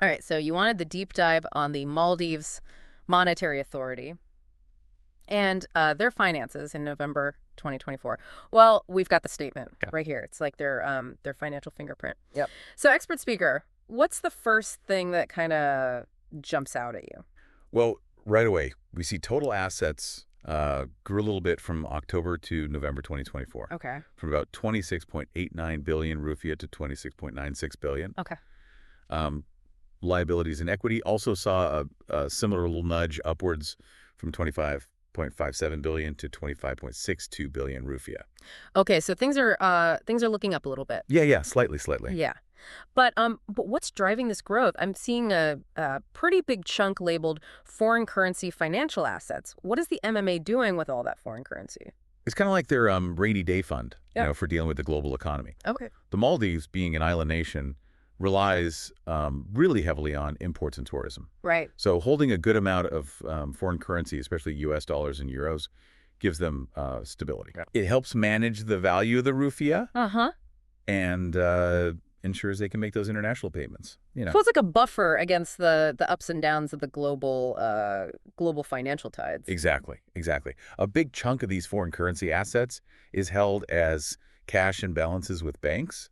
All right, so you wanted the deep dive on the Maldives Monetary Authority and their finances in November 2024. Well, we've got the statement Yeah. right here. It's like their financial fingerprint. Yep. So, expert speaker, what's the first thing that kind of jumps out at you? Well, right away, we see total assets grew a little bit from October to November 2024, Okay. from about 26.89 billion rupiah to 26.96 billion. Okay. Um, Liabilities and equity also saw a similar little nudge upwards from 25.57 billion to 25.62 billion rupiah. Okay, so things are looking up a little bit. Yeah, slightly. Yeah. But what's driving this growth? I'm seeing a pretty big chunk labeled foreign currency financial assets. What is the MMA doing with all that foreign currency? It's kind of like their rainy day fund, Yeah. for dealing with the global economy. Okay. The Maldives, being an island nation, relies really heavily on imports and tourism. Right. So holding a good amount of foreign currency, especially U.S. dollars and euros, gives them stability. Yeah. It helps manage the value of the rupiah Uh-huh. and ensures they can make those international payments. So it's like a buffer against the ups and downs of the global financial tides. Exactly. A big chunk of these foreign currency assets is held as cash and balances with banks,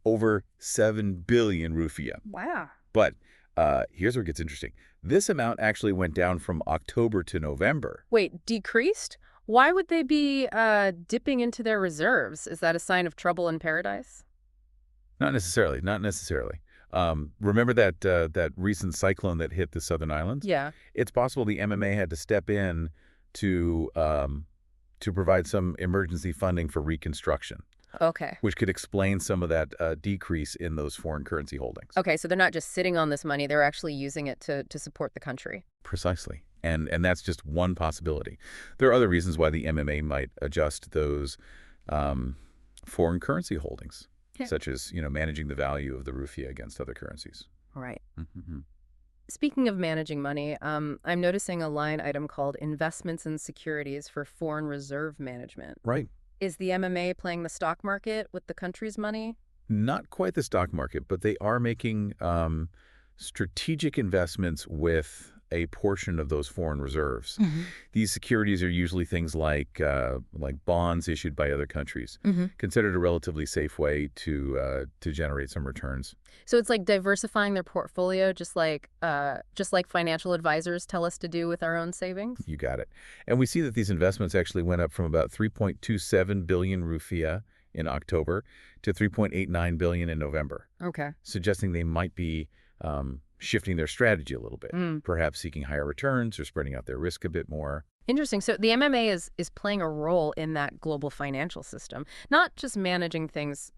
over 7 billion rupiah. Wow. But here's where it gets interesting. This amount actually went down from October to November. Wait, decreased? Why would they be dipping into their reserves? Is that a sign of trouble in paradise? Not necessarily. Remember that recent cyclone that hit the Southern Islands? Yeah. It's possible the MMA had to step in to provide some emergency funding for reconstruction, Okay. which could explain some of that decrease in those foreign currency holdings. Okay, so they're not just sitting on this money, they're actually using it to support the country. Precisely. And that's just one possibility. There are other reasons why the MMA might adjust those foreign currency holdings, such as, managing the value of the rupiah against other currencies. Right. Mm-hmm. Speaking of managing money, I'm noticing a line item called investments in securities for foreign reserve management. Right. Is the MMA playing the stock market with the country's money? Not quite the stock market, but they are making strategic investments with a portion of those foreign reserves. These securities are usually things like bonds issued by other countries, considered a relatively safe way to generate some returns. So it's like diversifying their portfolio, just like financial advisors tell us to do with our own savings? You got it. And we see that these investments actually went up from about 3.27 billion rupiah in October to 3.89 billion in November. Okay. Suggesting they might be shifting their strategy a little bit, perhaps seeking higher returns or spreading out their risk a bit more. Interesting. So the MMA is playing a role in that global financial system, not just managing things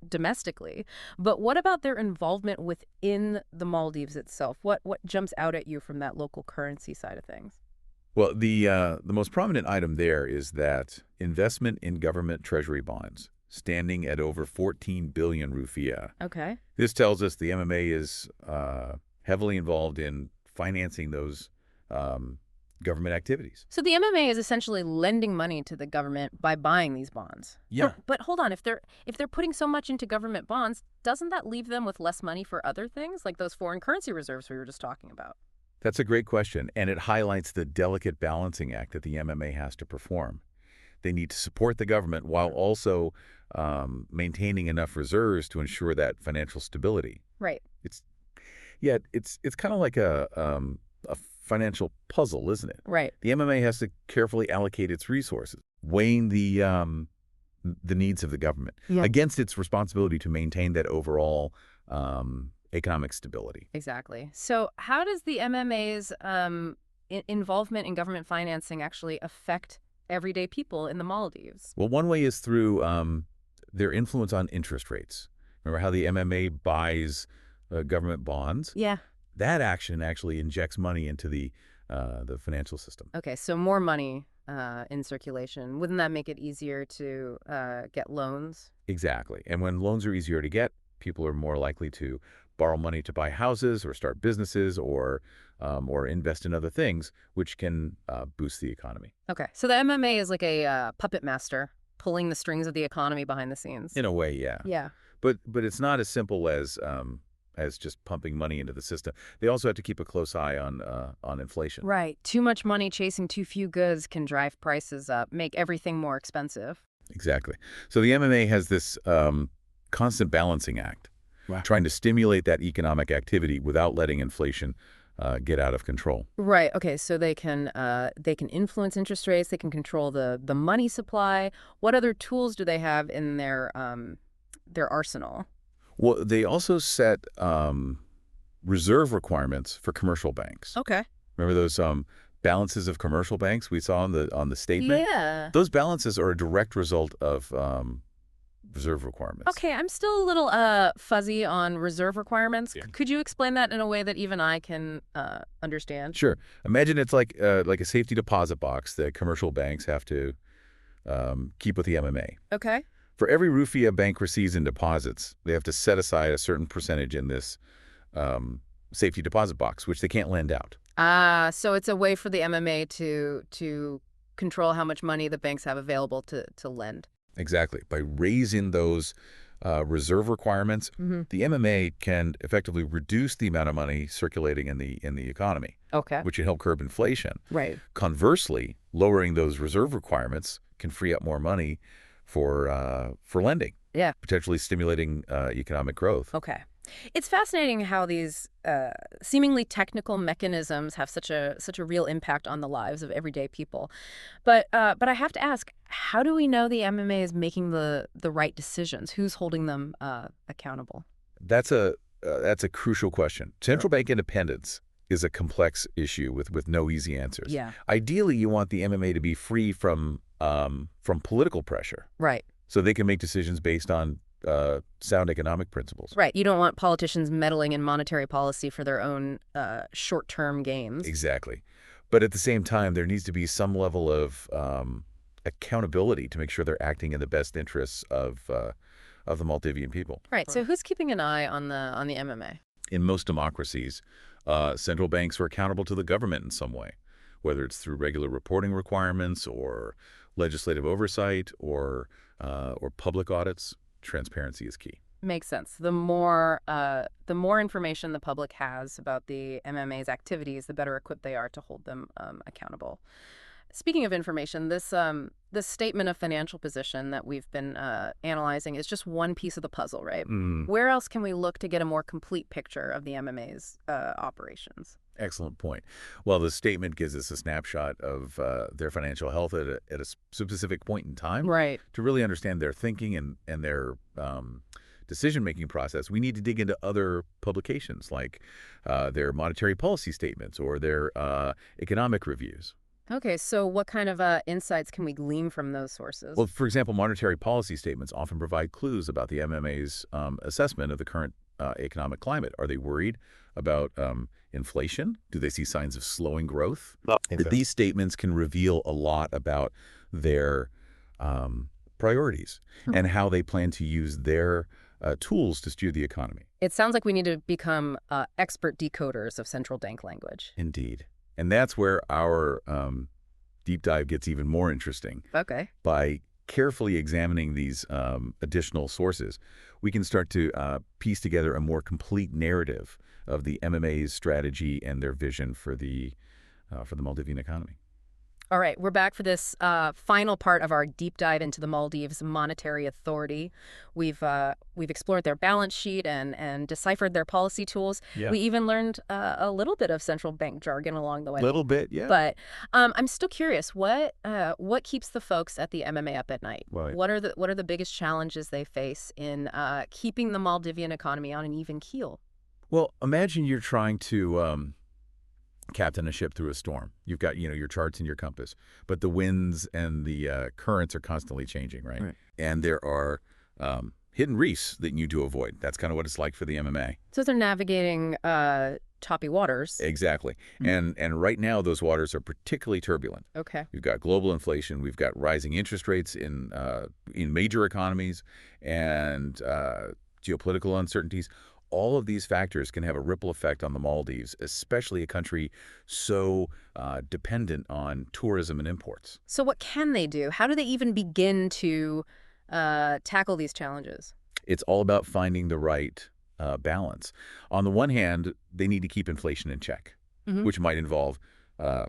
domestically, but what about their involvement within the Maldives itself? What jumps out at you from that local currency side of things? Well, the most prominent item there is that investment in government treasury bonds, standing at over 14 billion rupiah. Okay. This tells us the MMA is heavily involved in financing those government activities. So the MMA is essentially lending money to the government by buying these bonds. Yeah. But hold on, if they're putting so much into government bonds, doesn't that leave them with less money for other things, like those foreign currency reserves we were just talking about? That's a great question, and it highlights the delicate balancing act that the MMA has to perform. They need to support the government while also maintaining enough reserves to ensure that financial stability. Right. It's kind of like a financial puzzle, isn't it? Right. The MMA has to carefully allocate its resources, weighing the needs of the government against its responsibility to maintain that overall economic stability. Exactly. So how does the MMA's involvement in government financing actually affect everyday people in the Maldives? Well, one way is through their influence on interest rates. Remember how the MMA buys government bonds? Yeah. That action actually injects money into the financial system. Okay, so more money in circulation. Wouldn't that make it easier to get loans? Exactly. And when loans are easier to get, people are more likely to borrow money to buy houses or start businesses or invest in other things, which can boost the economy. Okay, so the MMA is like a puppet master pulling the strings of the economy behind the scenes. In a way, yeah. Yeah. But it's not as simple as as just pumping money into the system. They also have to keep a close eye on inflation. Right. Too much money chasing too few goods can drive prices up, make everything more expensive. Exactly. So the MMA has this constant balancing act, Wow. trying to stimulate that economic activity without letting inflation get out of control. Right. Okay. So they can influence interest rates. They can control the money supply. What other tools do they have in their arsenal? Well, they also set reserve requirements for commercial banks. Okay. Remember those balances of commercial banks we saw on the statement? Yeah. Those balances are a direct result of reserve requirements. Okay. I'm still a little fuzzy on reserve requirements. Yeah. Could you explain that in a way that even I can understand? Sure. Imagine it's like a safety deposit box that commercial banks have to keep with the MMA. Okay. For every rupee a bank receives in deposits, they have to set aside a certain percentage in this safety deposit box, which they can't lend out. So it's a way for the MMA to control how much money the banks have available to lend. Exactly. By raising those reserve requirements, the MMA can effectively reduce the amount of money circulating in the economy, Okay. which can help curb inflation. Right. Conversely, lowering those reserve requirements can free up more money for lending, Yeah. potentially stimulating economic growth. Okay. It's fascinating how these seemingly technical mechanisms have such a real impact on the lives of everyday people. But I have to ask, how do we know the MMA is making the right decisions? Who's holding them accountable? That's a crucial question. Central bank independence is a complex issue with no easy answers. Yeah. Ideally, you want the MMA to be free from political pressure, Right. so they can make decisions based on sound economic principles. Right. You don't want politicians meddling in monetary policy for their own short-term gains. Exactly. But at the same time, there needs to be some level of accountability to make sure they're acting in the best interests of the Maldivian people. Right. So who's keeping an eye on the MMA? In most democracies, central banks are accountable to the government in some way, whether it's through regular reporting requirements or legislative oversight or public audits. Transparency is key. Makes sense. The more information the public has about the MMA's activities, the better equipped they are to hold them accountable. Speaking of information, this statement of financial position that we've been analyzing is just one piece of the puzzle, right? Where else can we look to get a more complete picture of the MMA's operations? Excellent point. Well, the statement gives us a snapshot of their financial health at a specific point in time. Right. To really understand their thinking and their decision-making process, we need to dig into other publications like their monetary policy statements or their economic reviews. Okay, so what kind of insights can we glean from those sources? Well, for example, monetary policy statements often provide clues about the MMA's assessment of the current economic climate. Are they worried about inflation? Do they see signs of slowing growth? These statements can reveal a lot about their priorities and how they plan to use their tools to steer the economy. It sounds like we need to become expert decoders of central bank language. Indeed. And that's where our deep dive gets even more interesting. Okay. By carefully examining these additional sources, we can start to piece together a more complete narrative of the MMA's strategy and their vision for the Maldivian economy. All right, we're back for this final part of our deep dive into the Maldives Monetary Authority. We've explored their balance sheet and deciphered their policy tools. Yeah. We even learned a little bit of central bank jargon along the way. Little bit, yeah. But I'm still curious, what keeps the folks at the MMA up at night? Right. What are the biggest challenges they face in keeping the Maldivian economy on an even keel? Well, imagine you're trying to captain a ship through a storm. You've got, your charts and your compass, but the winds and the currents are constantly changing, right? And there are hidden reefs that you need to avoid. That's kind of what it's like for the MMA. So they're navigating choppy waters. Exactly. And right now, those waters are particularly turbulent. Okay. We've got global inflation. We've got rising interest rates in major economies and geopolitical uncertainties. All of these factors can have a ripple effect on the Maldives, especially a country so dependent on tourism and imports. So what can they do? How do they even begin to tackle these challenges? It's all about finding the right balance. On the one hand, they need to keep inflation in check, Hmm. which might involve uh,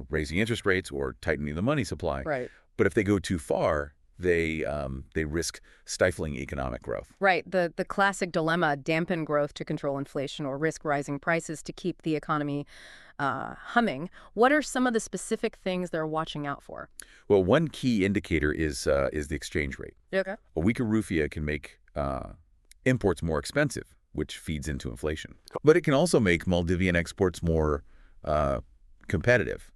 raising interest rates or tightening the money supply. Right. But if they go too far, they risk stifling economic growth. Right. The classic dilemma: dampen growth to control inflation, or risk rising prices to keep the economy humming. What are some of the specific things they're watching out for? Well, one key indicator is the exchange rate. Okay. A weaker rupiah can make imports more expensive, which feeds into inflation. But it can also make Maldivian exports more uh, competitive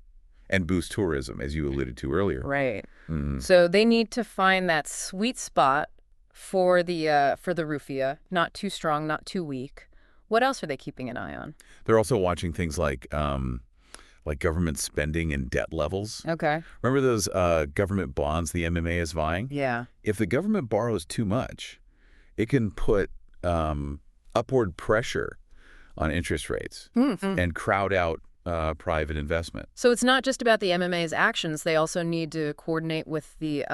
and boost tourism, as you alluded to earlier. Right. Mm. So they need to find that sweet spot for the rufiah, not too strong, not too weak. What else are they keeping an eye on? They're also watching things like government spending and debt levels. Okay. Remember those government bonds the MMA is buying? Yeah. If the government borrows too much, it can put upward pressure on interest rates Mm. and crowd out private investment. So it's not just about the MMA's actions. They also need to coordinate with the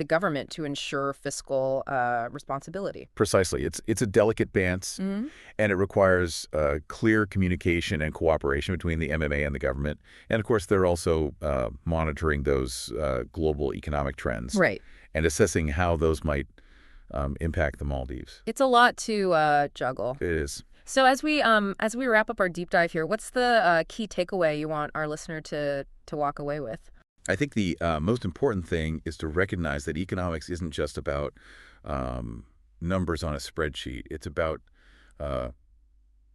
government to ensure fiscal responsibility. Precisely. It's a delicate dance, Hmm. and it requires clear communication and cooperation between the MMA and the government. And of course, they're also monitoring those global economic trends Right. and assessing how those might impact the Maldives. It's a lot to juggle. It is. So as we wrap up our deep dive here, what's the key takeaway you want our listener to walk away with? I think the most important thing is to recognize that economics isn't just about numbers on a spreadsheet. It's about uh,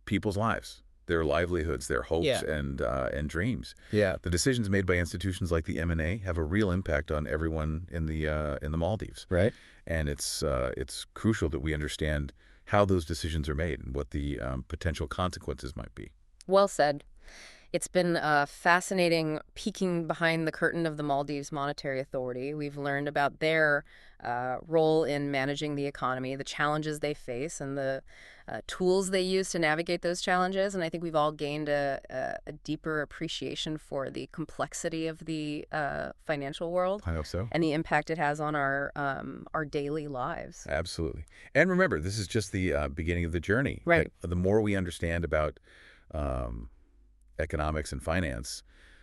people's lives, their livelihoods, their hopes, Yeah. and dreams. Yeah. The decisions made by institutions like the M&A have a real impact on everyone in the Maldives, Right. and it's crucial that we understand how those decisions are made and what the potential consequences might be. Well said. It's been fascinating peeking behind the curtain of the Maldives Monetary Authority. We've learned about their role in managing the economy, the challenges they face, and the tools they use to navigate those challenges. And I think we've all gained a deeper appreciation for the complexity of the financial world I hope so. and the impact it has on our daily lives. Absolutely. And remember, this is just the beginning of the journey. Right. The more we understand about um, economics and finance,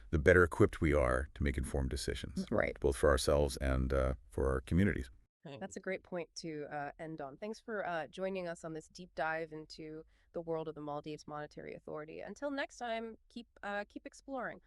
the better equipped we are to make informed decisions, Right. both for ourselves and for our communities. That's a great point to end on. Thanks for joining us on this deep dive into the world of the Maldives Monetary Authority. Until next time, keep exploring.